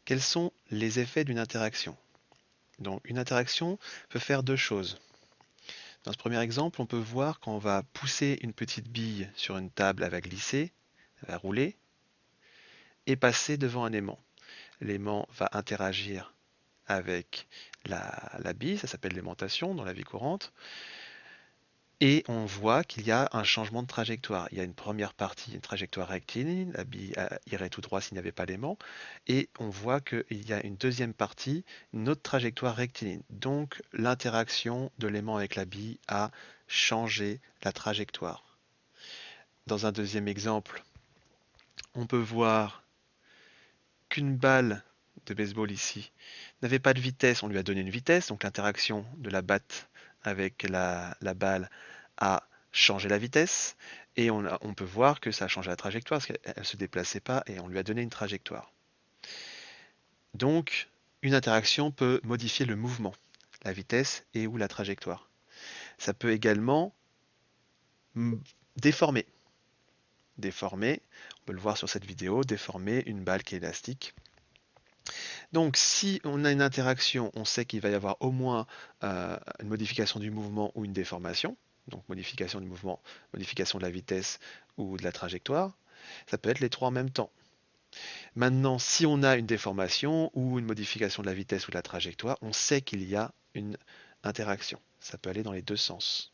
Quels sont les effets d'une interaction? Donc, une interaction peut faire deux choses. Dans ce premier exemple, on peut voir qu'on va pousser une petite bille sur une table, elle va glisser, elle va rouler et passer devant un aimant. L'aimant va interagir avec la bille, ça s'appelle l'aimantation dans la vie courante, et on voit qu'il y a un changement de trajectoire. Il y a une première partie, une trajectoire rectiligne, la bille irait tout droit s'il n'y avait pas l'aimant, et on voit qu'il y a une deuxième partie, une autre trajectoire rectiligne. Donc l'interaction de l'aimant avec la bille a changé la trajectoire. Dans un deuxième exemple, on peut voir qu'une balle de baseball ici n'avait pas de vitesse, on lui a donné une vitesse, donc l'interaction de la batte avec la balle a changé la vitesse, et on peut voir que ça a changé la trajectoire, parce qu'elle ne se déplaçait pas, et on lui a donné une trajectoire. Donc, une interaction peut modifier le mouvement, la vitesse et ou la trajectoire. Ça peut également déformer. Déformer, on peut le voir sur cette vidéo, déformer une balle qui est élastique. Donc, si on a une interaction, on sait qu'il va y avoir au moins une modification du mouvement ou une déformation. Donc, modification du mouvement, modification de la vitesse ou de la trajectoire. Ça peut être les trois en même temps. Maintenant, si on a une déformation ou une modification de la vitesse ou de la trajectoire, on sait qu'il y a une interaction. Ça peut aller dans les deux sens.